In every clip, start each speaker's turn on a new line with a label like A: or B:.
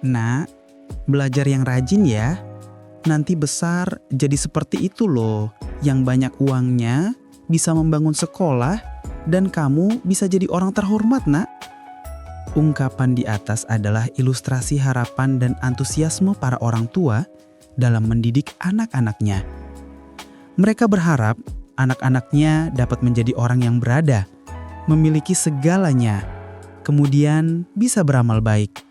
A: Nak, belajar yang rajin ya. Nanti besar jadi seperti itu loh, yang banyak uangnya, bisa membangun sekolah, dan kamu bisa jadi orang terhormat, Nak. Ungkapan di atas adalah ilustrasi harapan dan antusiasme para orang tua dalam mendidik anak-anaknya. Mereka berharap anak-anaknya dapat menjadi orang yang berada, memiliki segalanya, kemudian bisa beramal baik.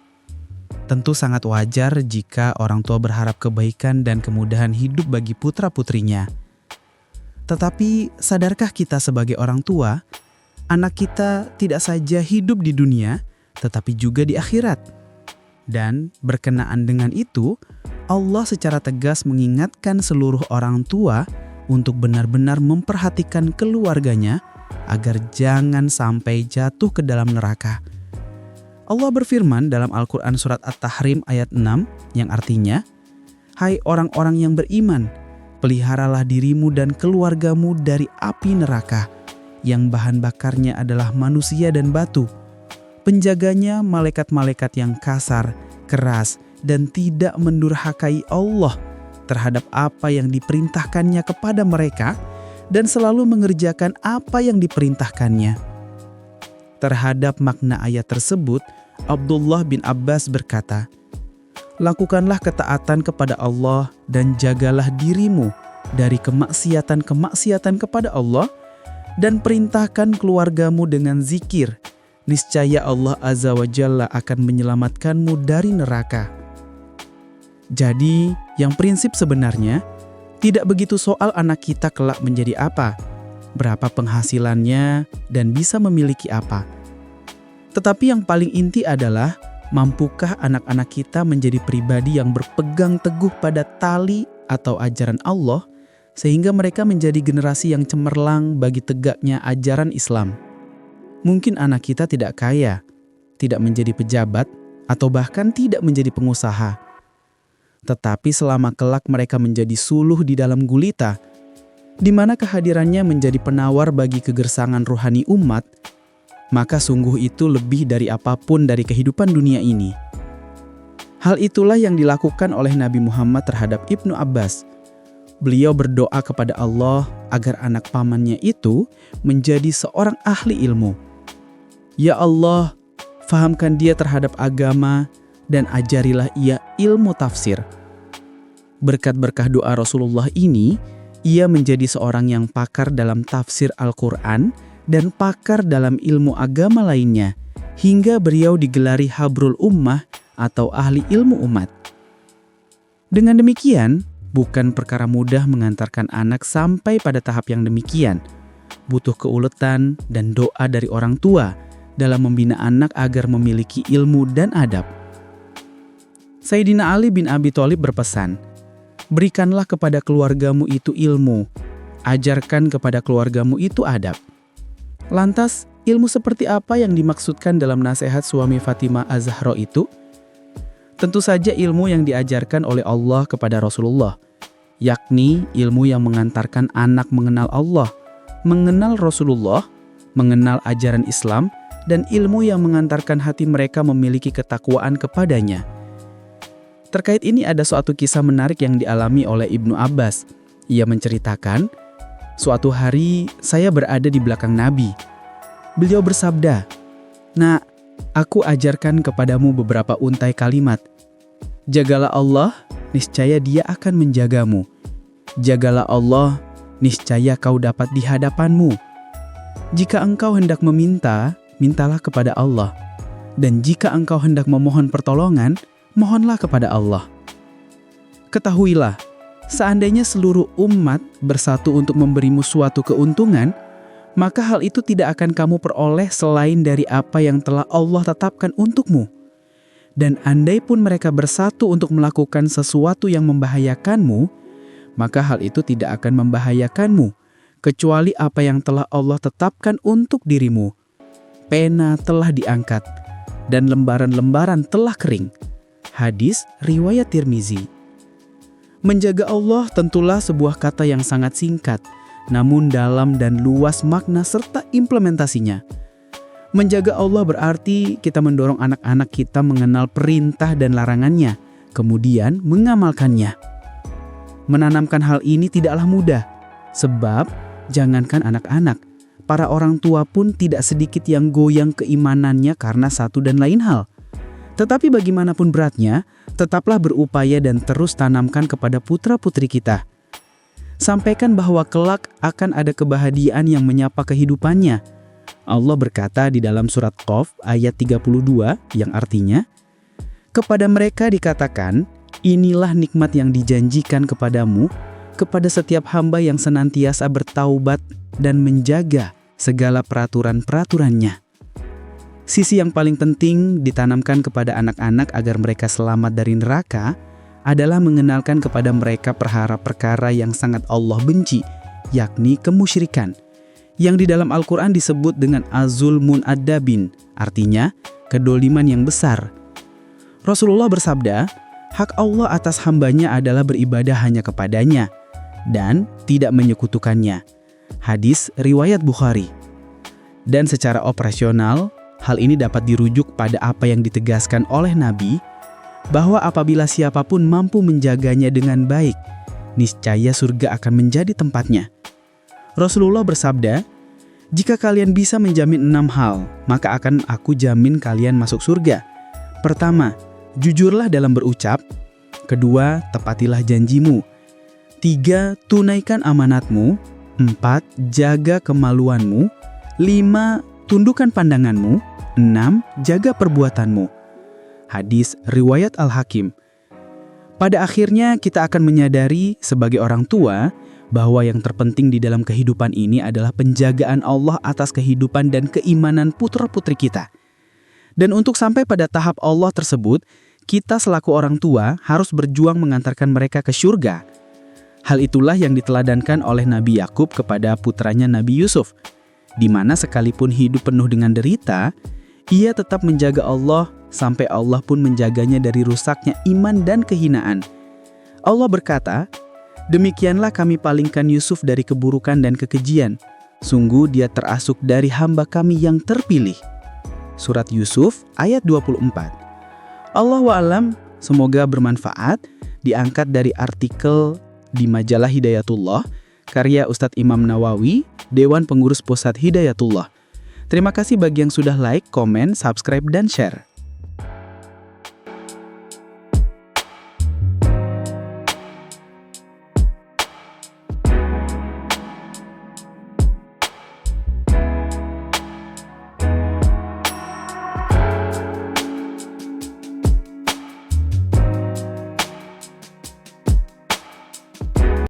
A: Tentu sangat wajar jika orang tua berharap kebaikan dan kemudahan hidup bagi putra-putrinya. Tetapi sadarkah kita sebagai orang tua, anak kita tidak saja hidup di dunia, tetapi juga di akhirat. Dan berkenaan dengan itu, Allah secara tegas mengingatkan seluruh orang tua untuk benar-benar memperhatikan keluarganya agar jangan sampai jatuh ke dalam neraka. Allah berfirman dalam Al-Quran Surat At-Tahrim ayat 6 yang artinya, "Hai orang-orang yang beriman, peliharalah dirimu dan keluargamu dari api neraka, yang bahan bakarnya adalah manusia dan batu. Penjaganya malaikat-malaikat yang kasar, keras, dan tidak mendurhakai Allah terhadap apa yang diperintahkannya kepada mereka dan selalu mengerjakan apa yang diperintahkannya." Terhadap makna ayat tersebut, Abdullah bin Abbas berkata, "Lakukanlah ketaatan kepada Allah dan jagalah dirimu dari kemaksiatan-kemaksiatan kepada Allah dan perintahkan keluargamu dengan zikir. Niscaya Allah Azza wa Jalla akan menyelamatkanmu dari neraka." Jadi, yang prinsip sebenarnya tidak begitu soal anak kita kelak menjadi apa, berapa penghasilannya, dan bisa memiliki apa. Tetapi yang paling inti adalah, mampukah anak-anak kita menjadi pribadi yang berpegang teguh pada tali atau ajaran Allah, sehingga mereka menjadi generasi yang cemerlang bagi tegaknya ajaran Islam. Mungkin anak kita tidak kaya, tidak menjadi pejabat, atau bahkan tidak menjadi pengusaha. Tetapi selama kelak mereka menjadi suluh di dalam gulita, di mana kehadirannya menjadi penawar bagi kegersangan rohani umat, maka sungguh itu lebih dari apapun dari kehidupan dunia ini. Hal itulah yang dilakukan oleh Nabi Muhammad terhadap Ibnu Abbas. Beliau berdoa kepada Allah agar anak pamannya itu menjadi seorang ahli ilmu. "Ya Allah, fahamkan dia terhadap agama dan ajarilah ia ilmu tafsir." Berkat berkah doa Rasulullah ini, ia menjadi seorang yang pakar dalam tafsir Al-Quran dan pakar dalam ilmu agama lainnya, hingga beliau digelari Habrul Ummah atau ahli ilmu umat. Dengan demikian, bukan perkara mudah mengantarkan anak sampai pada tahap yang demikian. Butuh keuletan dan doa dari orang tua dalam membina anak agar memiliki ilmu dan adab. Sayyidina Ali bin Abi Thalib berpesan, "Berikanlah kepada keluargamu itu ilmu, ajarkan kepada keluargamu itu adab." Lantas, ilmu seperti apa yang dimaksudkan dalam nasihat suami Fatimah Az-Zahra itu? Tentu saja ilmu yang diajarkan oleh Allah kepada Rasulullah, yakni ilmu yang mengantarkan anak mengenal Allah, mengenal Rasulullah, mengenal ajaran Islam, dan ilmu yang mengantarkan hati mereka memiliki ketakwaan kepadanya. Terkait ini ada suatu kisah menarik yang dialami oleh Ibnu Abbas. Ia menceritakan, "Suatu hari saya berada di belakang Nabi. Beliau bersabda, 'Nak, aku ajarkan kepadamu beberapa untai kalimat. Jagalah Allah, niscaya Dia akan menjagamu. Jagalah Allah, niscaya kau dapat di hadapanmu. Jika engkau hendak meminta, mintalah kepada Allah. Dan jika engkau hendak memohon pertolongan, mohonlah kepada Allah. Ketahuilah, seandainya seluruh umat bersatu untuk memberimu suatu keuntungan, maka hal itu tidak akan kamu peroleh selain dari apa yang telah Allah tetapkan untukmu. Dan andai pun mereka bersatu untuk melakukan sesuatu yang membahayakanmu, maka hal itu tidak akan membahayakanmu, kecuali apa yang telah Allah tetapkan untuk dirimu. Pena telah diangkat, dan lembaran-lembaran telah kering." Hadis riwayat Tirmizi. Menjaga Allah tentulah sebuah kata yang sangat singkat, namun dalam dan luas makna serta implementasinya. Menjaga Allah berarti kita mendorong anak-anak kita mengenal perintah dan larangannya, kemudian mengamalkannya. Menanamkan hal ini tidaklah mudah, sebab jangankan anak-anak, para orang tua pun tidak sedikit yang goyang keimanannya karena satu dan lain hal. Tetapi bagaimanapun beratnya, tetaplah berupaya dan terus tanamkan kepada putra-putri kita. Sampaikan bahwa kelak akan ada kebahagiaan yang menyapa kehidupannya. Allah berkata di dalam surat Qaf ayat 32 yang artinya, kepada mereka dikatakan, inilah nikmat yang dijanjikan kepadamu, kepada setiap hamba yang senantiasa bertaubat dan menjaga segala peraturan-peraturannya. Sisi yang paling penting ditanamkan kepada anak-anak agar mereka selamat dari neraka adalah mengenalkan kepada mereka perkara-perkara yang sangat Allah benci, yakni kemusyrikan, yang di dalam Al-Quran disebut dengan az-zulmun ad-dabin, artinya kedoliman yang besar. Rasulullah bersabda, hak Allah atas hambanya adalah beribadah hanya kepadanya dan tidak menyekutukannya. Hadis riwayat Bukhari. Dan secara operasional, hal ini dapat dirujuk pada apa yang ditegaskan oleh Nabi, bahwa apabila siapapun mampu menjaganya dengan baik, niscaya surga akan menjadi tempatnya. Rasulullah bersabda, jika kalian bisa menjamin 6 hal, maka akan aku jamin kalian masuk surga. Pertama, jujurlah dalam berucap. Kedua, tepatilah janjimu. 3, tunaikan amanatmu. 4, jaga kemaluanmu. 5, tundukkan pandanganmu. 6, jaga perbuatanmu. Hadis riwayat Al-Hakim. Pada akhirnya kita akan menyadari sebagai orang tua bahwa yang terpenting di dalam kehidupan ini adalah penjagaan Allah atas kehidupan dan keimanan putra-putri kita. Dan untuk sampai pada tahap Allah tersebut, kita selaku orang tua harus berjuang mengantarkan mereka ke surga. Hal itulah yang diteladankan oleh Nabi Yakub kepada putranya Nabi Yusuf, di mana sekalipun hidup penuh dengan derita, ia tetap menjaga Allah sampai Allah pun menjaganya dari rusaknya iman dan kehinaan. Allah berkata, demikianlah kami palingkan Yusuf dari keburukan dan kekejian. Sungguh dia terasuk dari hamba kami yang terpilih. Surat Yusuf ayat 24. Allahu a'lam, semoga bermanfaat. Diangkat dari artikel di majalah Hidayatullah, karya Ustadz Imam Nawawi, Dewan Pengurus Pusat Hidayatullah. Terima kasih bagi yang sudah like, komen, subscribe, dan share.